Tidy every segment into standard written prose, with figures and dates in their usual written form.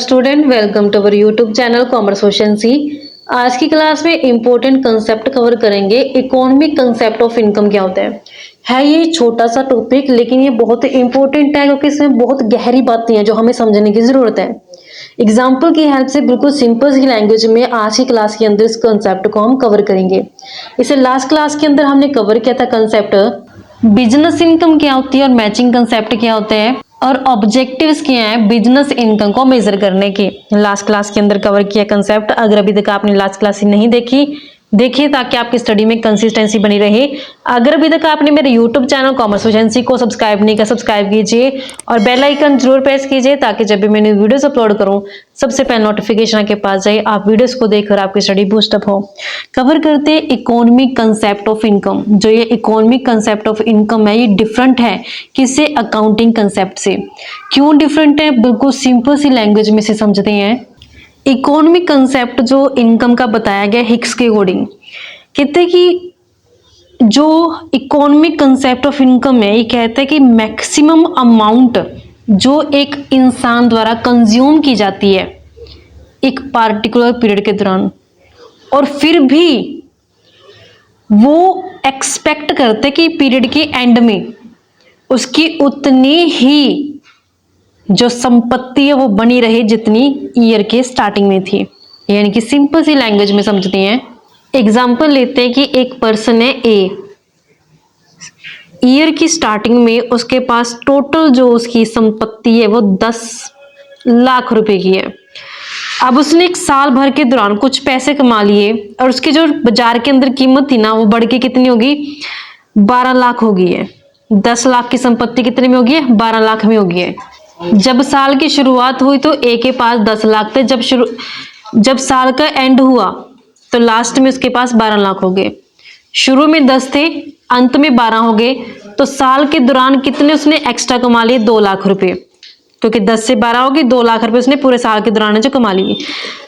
Student, welcome to our YouTube channel commerce ओशनसी। आज की क्लास में इंपॉर्टेंट कंसेप्ट कवर करेंगे। इकोनॉमिक कंसेप्ट ऑफ इनकम क्या होता है ये छोटा सा टॉपिक, लेकिन ये बहुत इंपॉर्टेंट है क्योंकि इसमें बहुत गहरी बातें हैं जो हमें समझने की जरूरत है। एग्जाम्पल की हेल्प से बिल्कुल सिंपल सी लैंग्वेज में आज की क्लास के अंदर इस कंसेप्ट को हम कवर करेंगे। इसे लास्ट क्लास के अंदर हमने कवर किया था कंसेप्ट बिजनेस इनकम क्या होती है और मैचिंग कंसेप्ट क्या होते हैं और ऑब्जेक्टिव्स क्या हैं बिजनेस इनकम को मेजर करने के। लास्ट क्लास के अंदर कवर किया कंसेप्ट। अगर अभी तक आपने लास्ट क्लास नहीं देखी, देखिए ताकि आपकी स्टडी में कंसिस्टेंसी बनी रहे। अगर अभी तक आपने मेरे यूट्यूब चैनल कॉमर्स ओशनसी को सब्सक्राइब नहीं किया, सब्सक्राइब कीजिए और बेल आइकन जरूर प्रेस कीजिए ताकि जब भी मैंने वीडियोस अपलोड करूं सबसे पहले नोटिफिकेशन आपके पास जाए, आप वीडियोस को देखकर आपकी स्टडी बूस्टअप हो। कवर करते हैं इकोनॉमिक कंसेप्ट ऑफ इनकम। जो ये इकोनॉमिक कंसेप्ट ऑफ इनकम है ये डिफरेंट है किससे? अकाउंटिंग कंसेप्ट से। क्यों डिफरेंट है? बिल्कुल सिंपल सी लैंग्वेज में से समझते हैं। इकोनॉमिक कंसेप्ट जो इनकम का बताया गया हिक्स के अकॉर्डिंग, कहते हैं कि जो इकोनॉमिक कंसेप्ट ऑफ इनकम है ये कहता है कि मैक्सिमम अमाउंट जो एक इंसान द्वारा कंज्यूम की जाती है एक पार्टिकुलर पीरियड के दौरान, और फिर भी वो एक्सपेक्ट करते कि पीरियड के एंड में उसकी उतनी ही जो संपत्ति है वो बनी रहे जितनी ईयर के स्टार्टिंग में थी। यानी कि सिंपल सी लैंग्वेज में समझते हैं। एग्जांपल लेते हैं कि एक पर्सन है ए, ईयर की स्टार्टिंग में उसके पास टोटल जो उसकी संपत्ति है वो 10 लाख रुपए की है। अब उसने एक साल भर के दौरान कुछ पैसे कमा लिए और उसकी जो बाजार के अंदर कीमत थी ना वो बढ़ के कितनी होगी? 12 लाख हो गई है। 10 लाख की संपत्ति कितने में होगी है? 12 लाख में होगी है। जब साल की शुरुआत हुई तो ए के पास 10 लाख थे। जब साल का एंड हुआ तो लास्ट में उसके पास 12 लाख हो गए। शुरू में 10 थे, अंत में 12 हो गए। तो साल के दौरान कितने उसने एक्स्ट्रा कमा लिए? 2 लाख रुपए, क्योंकि 10 से 12 हो गई। 2 लाख रुपए उसने पूरे साल के दौरान जो कमा लिए।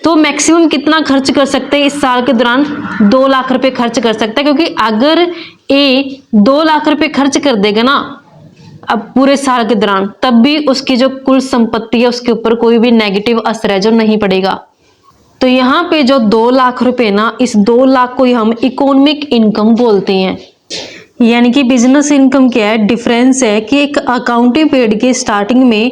तो मैक्सिमम कितना खर्च कर सकते हैं इस साल के दौरान? 2 लाख रुपए खर्च कर सकता है, क्योंकि अगर ए 2 लाख रुपए खर्च कर देगा ना अब पूरे साल के दौरान, तब भी उसकी जो कुल संपत्ति है उसके ऊपर कोई भी नेगेटिव असर है जो नहीं पड़ेगा। तो यहाँ पे जो 2 लाख रुपए ना, इस 2 लाख को ही हम इकोनॉमिक इनकम बोलते हैं। यानी कि बिजनेस इनकम क्या है? डिफरेंस है कि एक अकाउंटिंग पीरियड के स्टार्टिंग में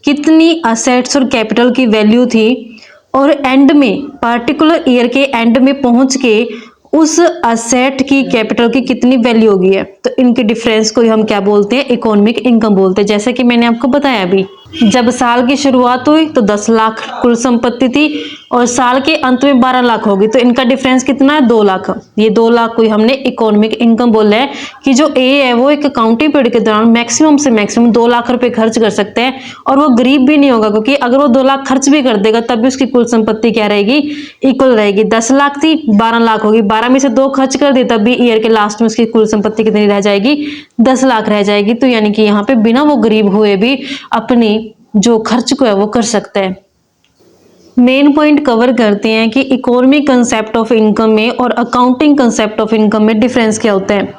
कितनी असेट्स और कैपिटल की वैल्यू थी और एंड में पार्टिकुलर ईयर के एंड में पहुंच के उस असेट की कैपिटल की कितनी वैल्यू होगी है। तो इनके डिफरेंस को हम क्या बोलते हैं? इकोनॉमिक इनकम बोलते हैं। जैसे कि मैंने आपको बताया अभी, जब साल की शुरुआत हुई तो 10 लाख कुल संपत्ति थी और साल के अंत में 12 लाख होगी। तो इनका डिफरेंस कितना है? 2 लाख। ये 2 लाख को हमने इकोनॉमिक इनकम बोला है कि जो ए है वो एक अकाउंटिंग पीरियड के दौरान मैक्सिमम से मैक्सिमम 2 लाख रुपए खर्च कर सकते हैं और वो गरीब भी नहीं होगा, क्योंकि अगर वो 2 लाख खर्च भी कर देगा तब भी उसकी कुल संपत्ति क्या रहेगी? इक्वल रहेगी। 10 लाख थी, 12 लाख होगी। 12 में से 2 खर्च कर दे तब भी ईयर के लास्ट में उसकी कुल संपत्ति कितनी रह जाएगी? 10 लाख रह जाएगी। तो यानी कि यहाँ पे बिना वो गरीब हुए भी अपनी जो खर्च को है वो कर सकता है। मेन पॉइंट कवर करते हैं कि इकोनॉमिक कंसेप्ट ऑफ इनकम में और अकाउंटिंग कंसेप्ट ऑफ इनकम में डिफरेंस क्या होता है।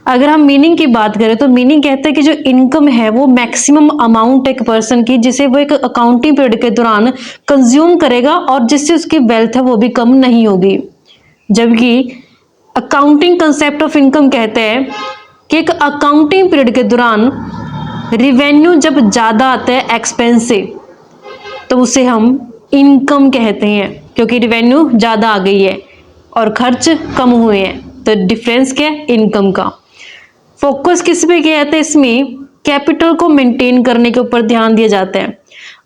अगर हम मीनिंग की बात करें तो मीनिंग कहता है कि जो इनकम है वो मैक्सिमम अमाउंट एक पर्सन की जिसे वो एक अकाउंटिंग पीरियड के दौरान कंज्यूम करेगा और जिससे उसकी वेल्थ है वो भी कम नहीं होगी। जबकि अकाउंटिंग कंसेप्ट ऑफ इनकम कहते हैं कि एक अकाउंटिंग पीरियड के दौरान रिवेन्यू जब ज्यादा आता है एक्सपेंस से तो उसे हम इनकम कहते हैं, क्योंकि रिवेन्यू ज्यादा आ गई है और खर्च कम हुए हैं। तो डिफरेंस क्या है? इनकम का। फोकस किस पे किया जाता है? इसमें कैपिटल को मेंटेन करने के ऊपर ध्यान दिया जाता है।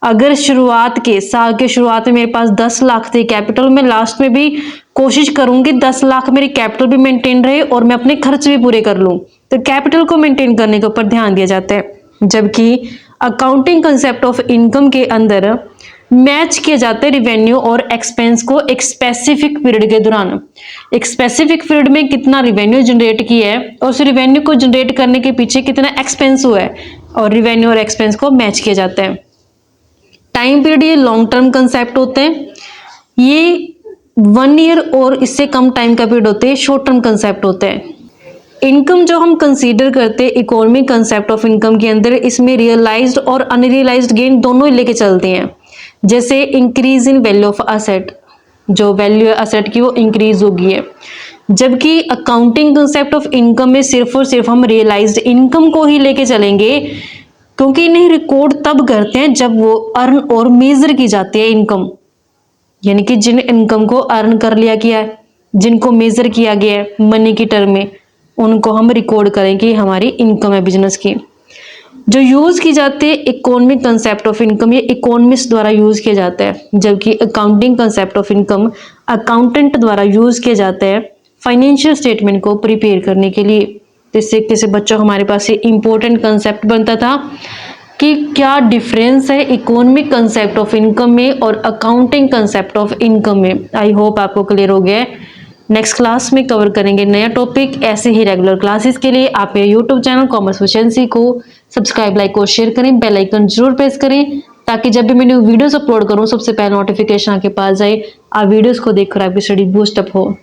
अगर साल के शुरुआत में मेरे पास 10 लाख थे कैपिटल, में लास्ट में भी कोशिश करूंगी 10 लाख मेरी कैपिटल भी मेंटेन रहे और मैं अपने खर्च भी पूरे कर लूं, तो कैपिटल को मेंटेन करने के ऊपर ध्यान दिया जाता है। जबकि अकाउंटिंग कंसेप्ट ऑफ इनकम के अंदर मैच किया जाता है रिवेन्यू और एक्सपेंस को एक स्पेसिफिक पीरियड के दौरान। एक स्पेसिफिक पीरियड में कितना रिवेन्यू जनरेट किया है और उस रिवेन्यू को जनरेट करने के पीछे कितना एक्सपेंस हुआ है, और रिवेन्यू और एक्सपेंस को मैच किया जाता है। टाइम पीरियड ये लॉन्ग टर्म कंसेप्ट होते हैं। ये 1 ईयर और इससे कम टाइम का पीरियड होते हैं, शॉर्ट टर्म कंसेप्ट होते हैं। इनकम जो हम कंसीडर करते हैं इकोनॉमिक कंसेप्ट ऑफ इनकम के अंदर, इसमें रियलाइज्ड और अनरियलाइज्ड गेन दोनों ही लेके चलते हैं। जैसे increase in value of asset, जो वैल्यू है असेट की वो इंक्रीज होगी है। जबकि अकाउंटिंग कंसेप्ट ऑफ इनकम में सिर्फ और सिर्फ हम रियलाइज्ड इनकम को ही लेके चलेंगे, क्योंकि इन्हें रिकॉर्ड तब करते हैं जब वो अर्न और मेजर की जाती है इनकम, यानी कि जिन इनकम को अर्न कर लिया गया है, जिनको मेजर किया गया है मनी की टर्म में, उनको हम रिकॉर्ड करें कि हमारी इनकम है बिजनेस की। जो यूज की जाती है इकोनॉमिक कंसेप्ट ऑफ इनकम, ये इकोनॉमिस्ट द्वारा यूज किया जाता है, जबकि accounting concept of income accountant द्वारा यूज किया जाता है फाइनेंशियल स्टेटमेंट को प्रिपेयर करने के लिए। तो इससे किसी बच्चों हमारे पास ये इंपॉर्टेंट कंसेप्ट बनता था कि क्या डिफरेंस है इकोनॉमिक कंसेप्ट ऑफ इनकम में और अकाउंटिंग कंसेप्ट ऑफ इनकम में। आई होप आपको क्लियर हो गया है। नेक्स्ट क्लास में कवर करेंगे नया टॉपिक। ऐसे ही रेगुलर क्लासेस के लिए आप मेरे यूट्यूब चैनल कॉमर्स एफिशिएंसी को सब्सक्राइब, लाइक और शेयर करें, बेल आइकन जरूर प्रेस करें, ताकि जब भी मैं न्यू वीडियोस अपलोड करूं सबसे पहले नोटिफिकेशन आपके पास जाए, आप वीडियोस को देखकर आपकी स्टडी बूस्ट अप हो।